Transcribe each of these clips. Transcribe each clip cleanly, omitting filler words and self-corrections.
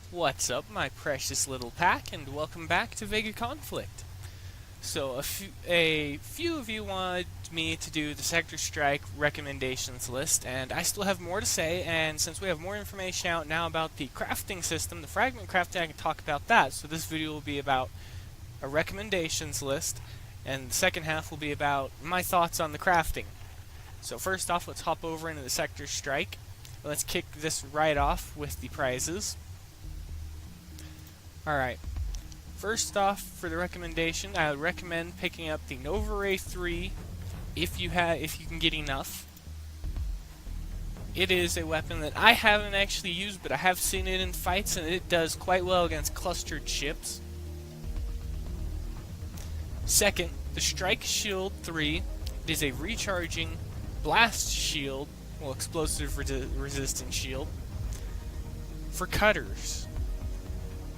What's up, my precious little pack, and welcome back to VEGA Conflict. So, a few of you wanted me to do the Sector Strike recommendations list, and I still have more to say, and since we have more information out now about the crafting system, the Fragment Crafting, I can talk about that. So this video will be about a recommendations list, and the second half will be about my thoughts on the crafting. So first off, let's hop over into the Sector Strike. Let's kick this right off with the prizes. Alright, first off, for the recommendation, I would recommend picking up the Nova Ray 3 if you can get enough. It is a weapon that I haven't actually used, but I have seen it in fights, and it does quite well against clustered ships. Second, the Strike Shield 3. It is a recharging blast shield, well, explosive resistant shield, for cutters.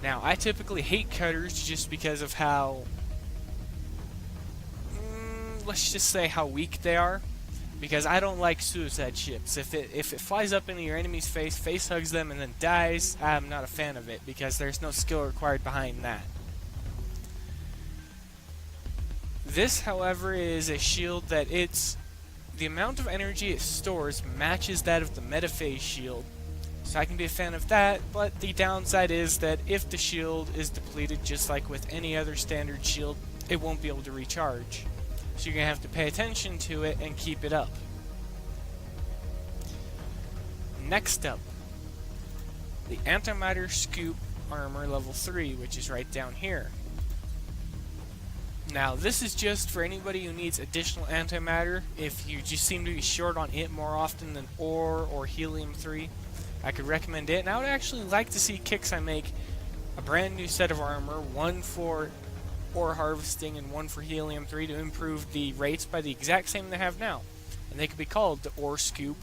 Now, I typically hate cutters just because of how, let's just say how weak they are. Because I don't like suicide ships. If it flies up into your enemy's face hugs them, and then dies, I'm not a fan of it because there's no skill required behind that. This, however, is a shield that the amount of energy it stores matches that of the Metaphase shield. So I can be a fan of that, but the downside is that if the shield is depleted, just like with any other standard shield, it won't be able to recharge. So you're going to have to pay attention to it and keep it up. Next up, the Antimatter Scoop Armor level 3, which is right down here. Now, this is just for anybody who needs additional antimatter. If you just seem to be short on it more often than ore or helium-3, I could recommend it. And I would actually like to see Kixeye make a brand new set of armor, one for ore harvesting and one for helium-3, to improve the rates by the exact same they have now. And they could be called the ore scoop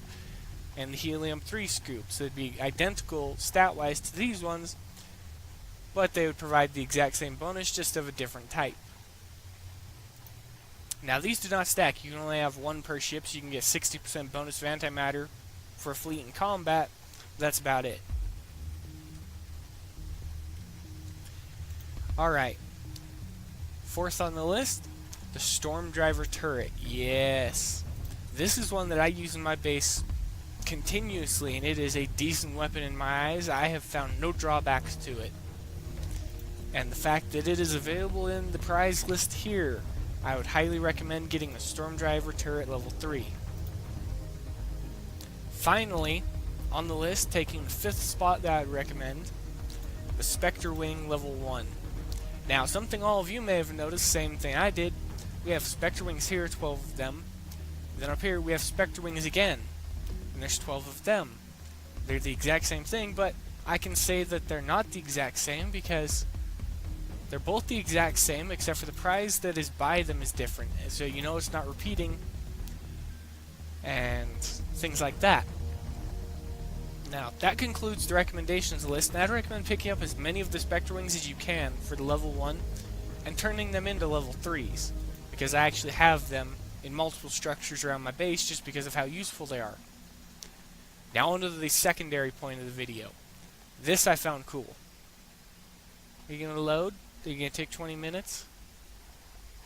and the helium-3 scoop. So they'd be identical stat-wise to these ones, but they would provide the exact same bonus, just of a different type. Now, these do not stack. You can only have one per ship, so you can get 60% bonus of antimatter for a fleet in combat. That's about it. Alright. Fourth on the list, the Storm Driver Turret. Yes. This is one that I use in my base continuously, and it is a decent weapon in my eyes. I have found no drawbacks to it. And the fact that it is available in the prize list here, I would highly recommend getting the Storm Driver Turret level 3. Finally, on the list, taking the 5th spot that I'd recommend, the Spectre Wing level 1. Now, something all of you may have noticed, same thing I did. We have Spectre Wings here, 12 of them. Then up here we have Spectre Wings again, and there's 12 of them. They're the exact same thing, but I can say that they're not the exact same because they're both the exact same, except for the prize that is by them is different. So you know it's not repeating, and things like that. Now, that concludes the recommendations list, and I'd recommend picking up as many of the Spectre Wings as you can for the level 1, and turning them into level 3s, because I actually have them in multiple structures around my base just because of how useful they are. Now onto the secondary point of the video. This I found cool. Are you going to load? Are you going to take 20 minutes?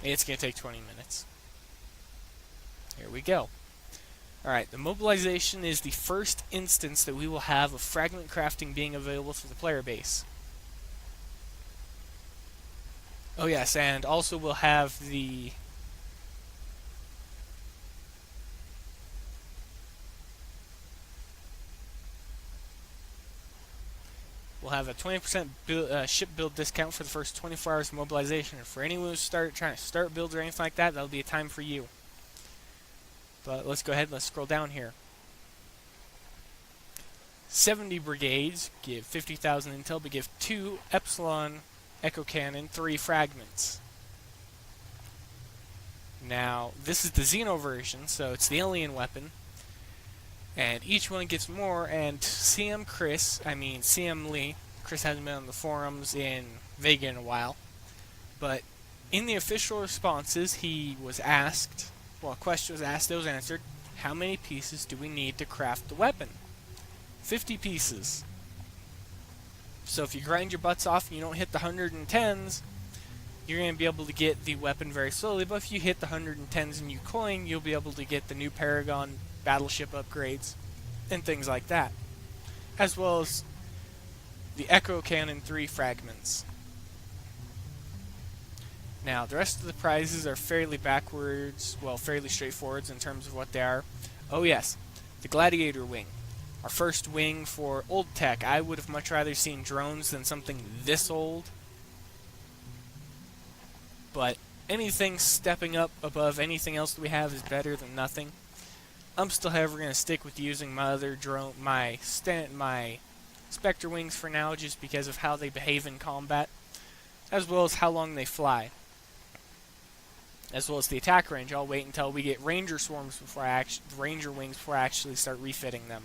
It's going to take 20 minutes. Here we go. Alright, the mobilization is the first instance that we will have of fragment crafting being available to the player base. Oh yes, and also we'll have the a 20% ship build discount for the first 24 hours of mobilization. And for anyone who's trying to start builds or anything like that, that'll be a time for you. But let's go ahead and let's scroll down here. 70 brigades give 50,000 intel, but give 2 Epsilon ECHO Cannon, 3 fragments. Now, this is the Xeno version, so it's the alien weapon. And each one gets more, and CM Lee, Chris hasn't been on the forums in VEGA in a while, but in the official responses he was asked, well, a question was asked, it was answered, how many pieces do we need to craft the weapon? 50 pieces. So if you grind your butts off and you don't hit the 110s, you're going to be able to get the weapon very slowly, but if you hit the 110s and you coin, you'll be able to get the new Paragon battleship upgrades and things like that, as well as the Echo Cannon 3 fragments. Now, the rest of the prizes are fairly fairly straightforward in terms of what they are. Oh yes, the Gladiator Wing. Our first wing for old tech. I would have much rather seen drones than something this old. But anything stepping up above anything else that we have is better than nothing. I'm still, however, going to stick with using my other drone, my Spectre Wings for now, just because of how they behave in combat, as well as how long they fly, as well as the attack range. I'll wait until we get Ranger Swarms Ranger Wings before I actually start refitting them.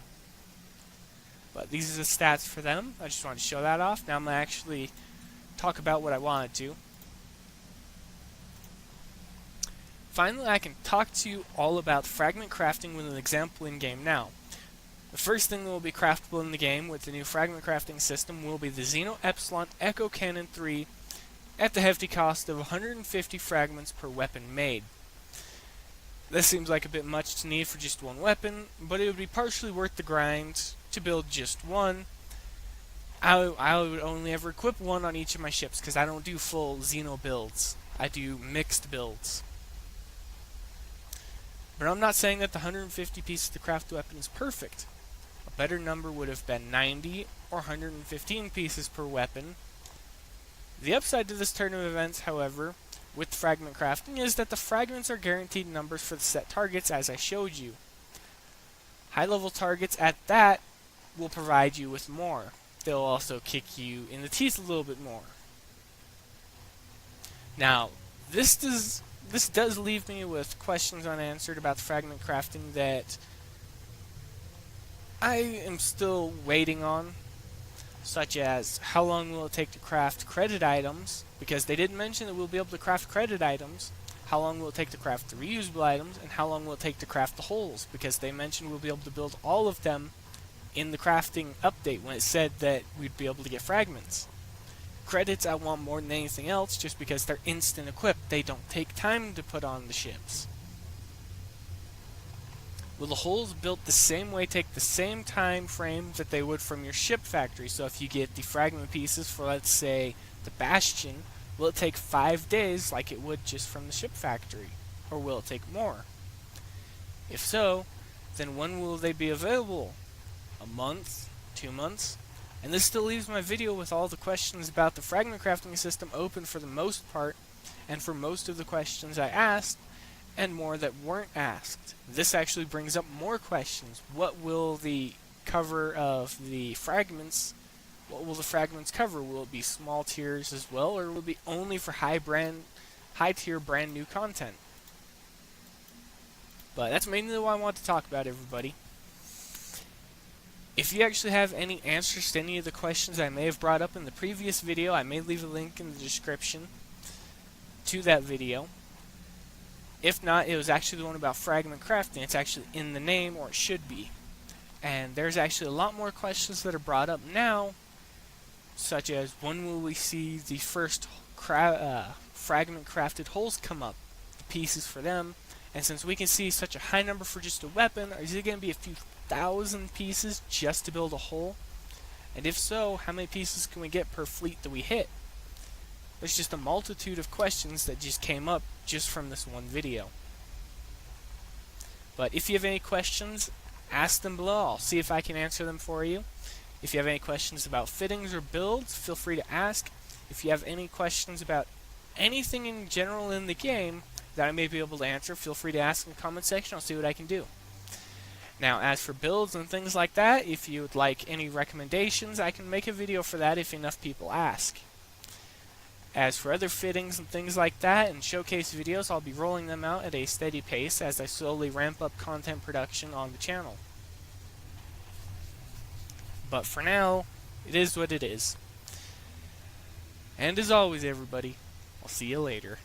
But these are the stats for them. I just wanted to show that off. Now I'm going to actually talk about what I wanted to. Finally, I can talk to you all about fragment crafting with an example in-game now. The first thing that will be craftable in the game with the new fragment crafting system will be the Xeno Epsilon ECHO Cannon 3 at the hefty cost of 150 fragments per weapon made. This seems like a bit much to need for just one weapon, but it would be partially worth the grind to build just one. I would only ever equip one on each of my ships because I don't do full Xeno builds. I do mixed builds. But I'm not saying that the 150 pieces to craft the weapon is perfect. A better number would have been 90 or 115 pieces per weapon. The upside to this turn of events, however, with fragment crafting is that the fragments are guaranteed numbers for the set targets as I showed you. High level targets at that will provide you with more. They'll also kick you in the teeth a little bit more. Now, this does leave me with questions unanswered about the fragment crafting that I am still waiting on, such as how long will it take to craft credit items, because they didn't mention that we'll be able to craft credit items. How long will it take to craft the reusable items, and how long will it take to craft the holes, because they mentioned we'll be able to build all of them in the crafting update when it said that we'd be able to get fragments. Credits I want more than anything else just because they're instant equipped. They don't take time to put on the ships. Will the holes built the same way take the same time frame that they would from your ship factory? So if you get the fragment pieces for, let's say, the Bastion, will it take 5 days like it would just from the ship factory? Or will it take more? If so, then when will they be available? A month? 2 months? And this still leaves my video with all the questions about the fragment crafting system open for the most part, and for most of the questions I asked, and more that weren't asked. This actually brings up more questions. What will the cover of the fragments, what will the fragments cover? Will it be small tiers as well, or will it be only for high tier brand new content? But that's mainly what I want to talk about, everybody. If you actually have any answers to any of the questions I may have brought up in the previous video, I may leave a link in the description to that video. If not, it was actually the one about fragment crafting. It's actually in the name, or it should be. And there's actually a lot more questions that are brought up now, such as when will we see the first fragment crafted holes come up, the pieces for them, and since we can see such a high number for just a weapon, is it going to be a few thousand pieces just to build a hole? And if so, how many pieces can we get per fleet that we hit? There's just a multitude of questions that just came up just from this one video. But if you have any questions, ask them below. I'll see if I can answer them for you. If you have any questions about fittings or builds, feel free to ask. If you have any questions about anything in general in the game that I may be able to answer, feel free to ask in the comment section. I'll see what I can do. Now, as for builds and things like that, if you would like any recommendations, I can make a video for that if enough people ask. As for other fittings and things like that and showcase videos, I'll be rolling them out at a steady pace as I slowly ramp up content production on the channel. But for now, it is what it is. And as always, everybody, I'll see you later.